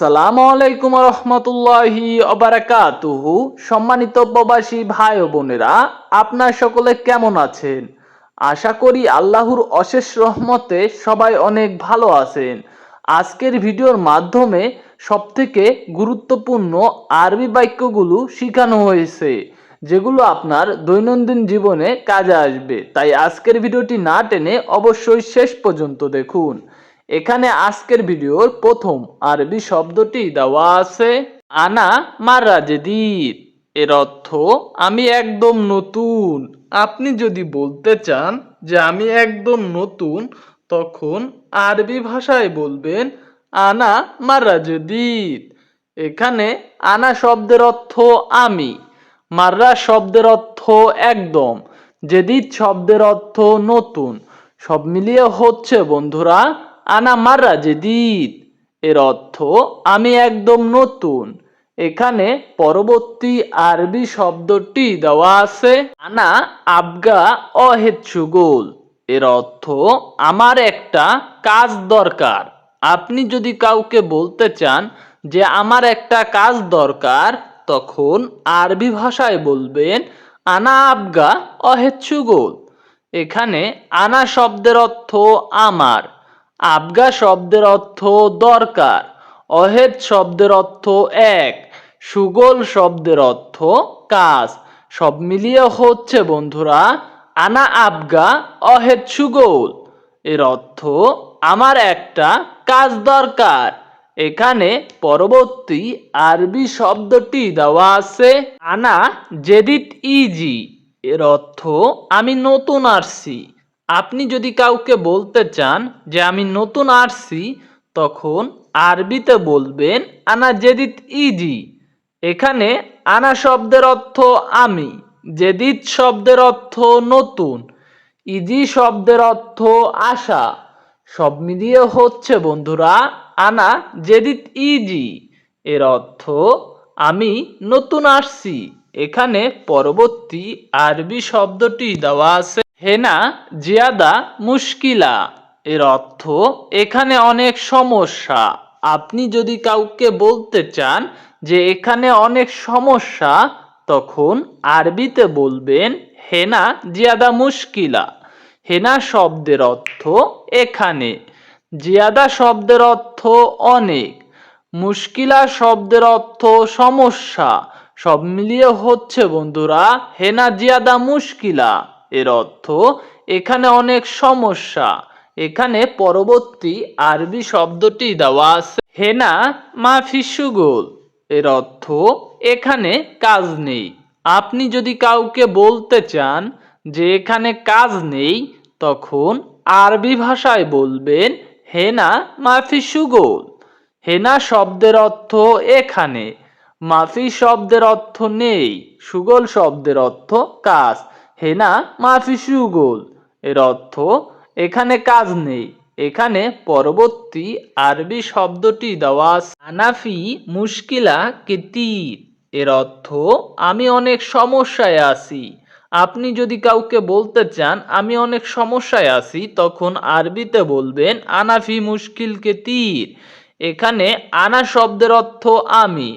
আসসালামু আলাইকুম রহমতুল্লাহি অবারাকাতুহু। সম্মানিত প্রবাসী ভাই ও বোনেরা, আপনার সকলে কেমন আছেন? আশা করি আল্লাহর অশেষ রহমতে সবাই অনেক ভালো আছেন। আজকের ভিডিওর মাধ্যমে সবথেকে গুরুত্বপূর্ণ আরবি বাক্যগুলো শেখানো হয়েছে, যেগুলো আপনার দৈনন্দিন জীবনে কাজে আসবে। তাই আজকের ভিডিওটি না টেনে অবশ্যই শেষ পর্যন্ত দেখুন। এখানে আজকের ভিডিওর প্রথম আরবি শব্দটি দেওয়া আছে আনা মাররা জেদিদ। এর অর্থ আমি একদম নতুন। আপনি যদি বলতে চান যে আমি একদম নতুন, তখন আরবি ভাষায় বলবেন আনা মাররা জেদিদ। এখানে আনা শব্দের অর্থ আমি, মাররা শব্দের অর্থ একদম, জেদিদ শব্দের অর্থ নতুন। সব মিলিয়ে হচ্ছে বন্ধুরা আনা মাররা জেদিদ। এর অর্থ আমি একদম নতুন। এখানে পরবর্তী আরবি শব্দটি দেওয়া আছে আনা আবগা অহেদ শুগুল। এর অর্থ আমার একটা কাজ দরকার। আপনি যদি কাউকে বলতে চান যে আমার একটা কাজ দরকার, তখন আরবি ভাষায় বলবেন আনা আবগা অহেদ শুগুল। এখানে আনা শব্দের অর্থ আমার, আবগা শব্দের অর্থ দরকার, অহেদ শব্দের অর্থ এক, সুগোল শব্দের অর্থ কাজ। সব মিলিয়ে হচ্ছে বন্ধুরা আনা আবগা অহেদ সুগোল। এর অর্থ আমার একটা কাজ দরকার। এখানে পরবর্তী আরবি শব্দটি দেওয়া আছে আনা জেদিদ ইজি। এর অর্থ আমি নতুন আসছি। আপনি যদি কাউকে বলতে চান যে আমি নতুন আসছি, তখন আরবিতে বলবেন আনা জেদিদ ইজি। এখানে আনা শব্দের অর্থ আমি, জেদিদ শব্দের অর্থ নতুন, ইজি শব্দের অর্থ আসা। সব মিলিয়ে হচ্ছে বন্ধুরা আনা জেদিদ ইজি। এর অর্থ আমি নতুন আসছি। এখানে পরবর্তী আরবি শব্দটি দেওয়া আছে হেনা জিয়াদা মুশকিলা। এর অর্থ এখানে অনেক সমস্যা। আপনি যদি কাউকে বলতে চান যে এখানে অনেক সমস্যা, তখন আরবিতে বলবেন হেনা জিয়াদা মুশকিলা। হেনা শব্দের অর্থ এখানে, জিয়াদা শব্দের অর্থ অনেক, মুশকিলা শব্দের অর্থ সমস্যা। সব মিলিয়ে হচ্ছে বন্ধুরা হেনা জিয়াদা মুশকিলা। এর অর্থ এখানে অনেক সমস্যা। এখানে পরবর্তী আরবি শব্দটি দেওয়া আছে হেনা মাফি সুগুল। এর অর্থ এখানে কাজ নেই। আপনি যদি কাউকে বলতে চান যে এখানে কাজ নেই, তখন আরবি ভাষায় বলবেন হেনা মাফি সুগুল। হেনা শব্দের অর্থ এখানে, মাফি শব্দের অর্থ নেই, সুগোল শব্দের অর্থ কাজ। হেনা মাফি সুগোল। এর অর্থ এখানে কাজ নেই। এখানে পরবর্তী আরবি শব্দটি দেওয়া আছে আনাফি মুশকিলা কেতির। এর অর্থ আমি অনেক সমস্যায় আছি। আপনি যদি কাউকে বলতে চান আমি অনেক সমস্যায় আছি, তখন আরবিতে বলবেন আনাফি মুশকিল কেতির। এখানে আনা শব্দের অর্থ আমি,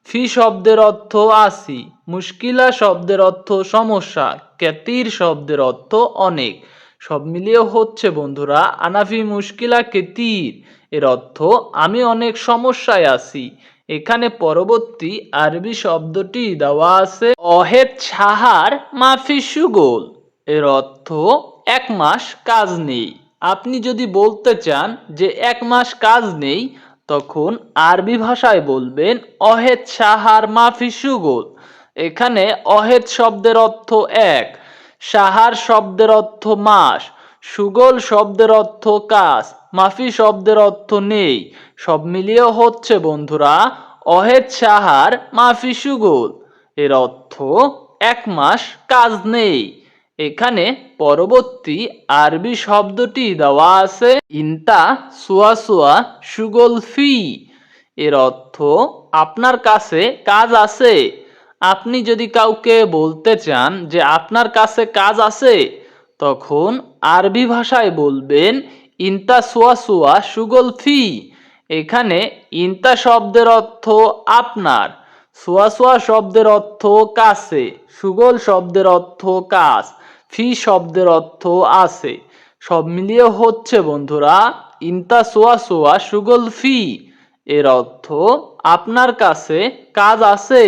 ফি শব্দের অর্থ আছি, মুশকিলা শব্দের অর্থ সমস্যা, কেতির শব্দের অর্থ অনেক। সব মিলিয়ে হচ্ছে বন্ধুরা আনাফি মুশকিলা কেতির। এর অর্থ আমি অনেক সমস্যায় আছি। এখানে পরবর্তী আরবি শব্দটি দেওয়া আছে অহেদ সাহার মাফি সুগোল। এর অর্থ এক মাস কাজ নেই। আপনি যদি বলতে চান যে এক মাস কাজ নেই, তখন আরবি ভাষায় বলবেন অহেদ সাহার মাফি সুগোল। এখানে অহেদ শব্দের অর্থ এক, সাহার শব্দের অর্থ মাস, সুগোল শব্দের অর্থ কাজ, মাফি শব্দের অর্থ নেই। সব মিলিয়ে হচ্ছে বন্ধুরা অহেদ সাহার মাফি সুগোল। এর অর্থ এক মাস কাজ নেই। এখানে পরবর্তী আরবি শব্দটি দেওয়া আছে ইনতা সুয়া সুয়া সুগোল ফি। এর অর্থ আপনার কাছে কাজ আছে। আপনি যদি কাউকে বলতে চান যে আপনার কাছে কাজ আছে, তখন আরবি ভাষায় বলবেন ইনতা সুয়া সুয়া সুগোল ফি। এখানে ইনতা শব্দের অর্থ আপনার, সোয়া সোয়া শব্দের অর্থ কাছে, সুগল শব্দের অর্থ কাছ, ফি শব্দের অর্থ আছে। সব মিলিয়ে হচ্ছে বন্ধুরা ইনতা সোয়া সোয়া সুগল ফি, এর অর্থ আপনার কাছে কাজ আছে।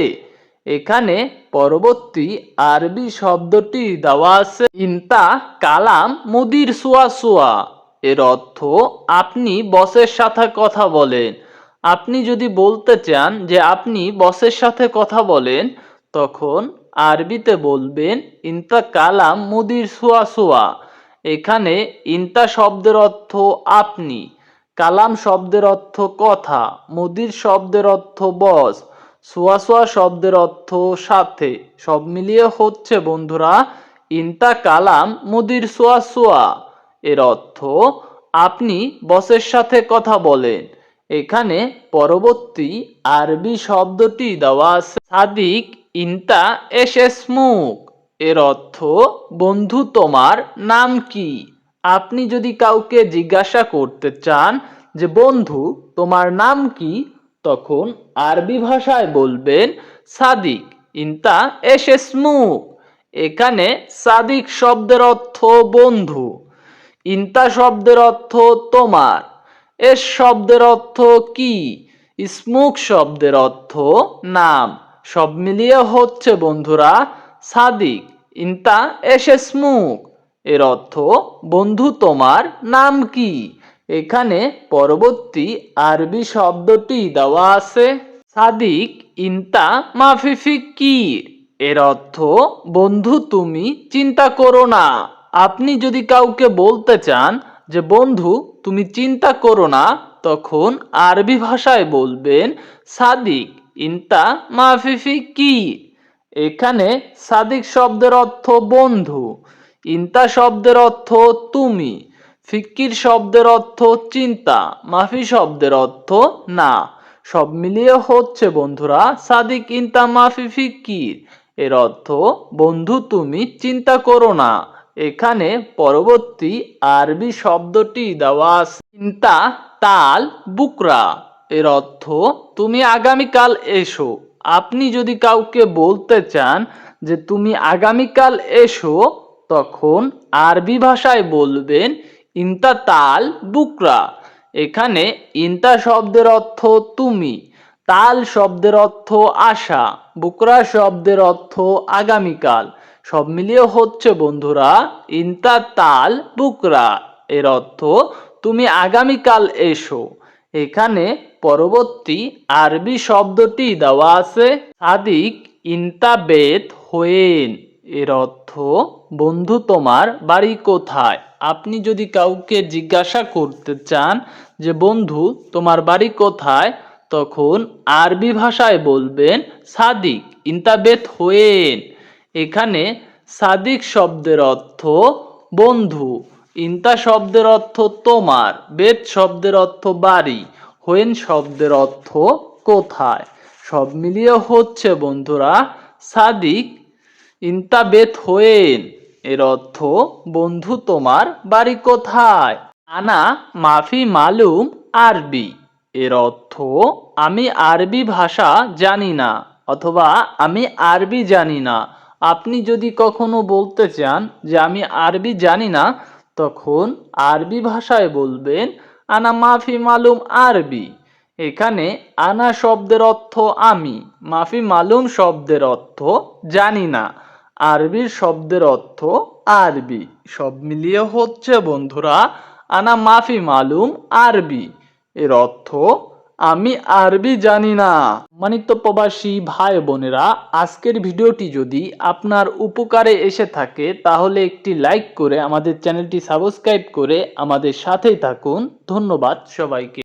এখানে পরবর্তী আরবি শব্দটি দেওয়া আছে ইনতা কালাম মুদির সোয়া সোয়া, এর অর্থ আপনি বসের সাথে কথা বলেন। আপনি যদি বলতে চান যে আপনি বসের সাথে কথা বলেন, তখন আরবিতে বলবেন ইনতা কালাম মুদির সোয়া সোয়া। এখানে ইনতা শব্দের অর্থ আপনি, কালাম শব্দের অর্থ কথা, মুদির শব্দের অর্থ বস, সোয়া সোয়া শব্দের অর্থ সাথে। সব মিলিয়ে হচ্ছে বন্ধুরা ইনতা কালাম মুদির সোয়া সোয়া, এর অর্থ আপনি বসের সাথে কথা বলেন। এখানে পরবর্তী আরবি শব্দটি দেওয়া আছে সাদিক ইনতা এশ এসমুক, এর অর্থ বন্ধু তোমার নাম কি। আপনি যদি কাউকে জিজ্ঞাসা করতে চান যে বন্ধু তোমার নাম কি, তখন আরবি ভাষায় বলবেন সাদিক ইনতা এশ এসমুক। এখানে সাদিক শব্দের অর্থ বন্ধু, ইনতা শব্দের অর্থ তোমার, এস শব্দের অর্থ কি, ইসমুক শব্দের অর্থ নাম। সব মিলিয়ে হচ্ছে বন্ধুরা সাদিক ইনতা এশ এসমুক, এর অর্থ বন্ধু তোমার নাম কি। এখানে পরবর্তী আরবি শব্দটি দেওয়া আছে সাদিক ইনতা মাফি ফিকির, এর অর্থ বন্ধু তুমি চিন্তা করো না। আপনি যদি কাউকে বলতে চান যে বন্ধু তুমি চিন্তা করো না, তখন আরবি ভাষায় বলবেন সাদিক ইনতা মাফি ফিকির। এখানে সাদিক শব্দের অর্থ বন্ধু, ইনতা শব্দের অর্থ তুমি, ফিকির শব্দের অর্থ চিন্তা, মাফি শব্দের অর্থ না। সব মিলিয়ে হচ্ছে বন্ধুরা সাদিক ইনতা মাফি ফিকির, এর অর্থ বন্ধু তুমি চিন্তা করো না। এখানে পরবর্তী আরবি শব্দটি দেওয়া আছে ইনতা তাল বুকরা, এর অর্থ তুমি আগামীকাল এসো। আপনি যদি কাউকে বলতে চান যে তুমি আগামীকাল এসো, তখন আরবি ভাষায় বলবেন ইনতা তাল বুকরা। এখানে ইনতা শব্দের অর্থ তুমি, তাল শব্দের অর্থ আশা, বুকরা শব্দের অর্থ আগামীকাল। সব মিলিয়ে হচ্ছে বন্ধুরা ইনতা তাল বুকরা, এর অর্থ তুমি আগামীকাল এসো। এখানে পরবর্তী আরবি শব্দটি দেওয়া আছে সাদিক ইনতা বেত হোয়েন, এর অর্থ বন্ধু তোমার বাড়ি কোথায়। আপনি যদি কাউকে জিজ্ঞাসা করতে চান যে বন্ধু তোমার বাড়ি কোথায়, তখন আরবি ভাষায় বলবেন সাদিক ইনতা বেত হোয়েন। এখানে সাদিক শব্দের অর্থ বন্ধু, ইনতা শব্দের অর্থ তোমার, বেত শব্দের অর্থ বাড়ি, হোয়েন শব্দের অর্থ কোথায়। সব মিলিয়ে হচ্ছে বন্ধুরা সাদিক ইনতা বেত হোয়েন, এর অর্থ বন্ধু তোমার বাড়ি কোথায়। আনা মাফি মালুম আরবি, এর অর্থ আমি আরবি ভাষা জানি না, অথবা আমি আরবি জানি না। আপনি যদি কখনো বলতে চান যে আমি আরবি জানি না, তখন আরবি ভাষায় বলবেন আনা মাফি মালুম আরবি। এখানে আনা শব্দের অর্থ আমি, মাফি মালুম শব্দের অর্থ জানি না, আরবির শব্দের অর্থ আরবি। সব মিলিয়ে হচ্ছে বন্ধুরা আনা মাফি মালুম আরবি, এর অর্থ আমি আরবি জানি না। সম্মানিত প্রবাসী ভাই বোনেরা, আজকের ভিডিওটি যদি আপনার উপকারে এসে থাকে তাহলে একটি লাইক করে আমাদের চ্যানেলটি সাবস্ক্রাইব করে আমাদের সাথেই থাকুন। ধন্যবাদ সবাইকে।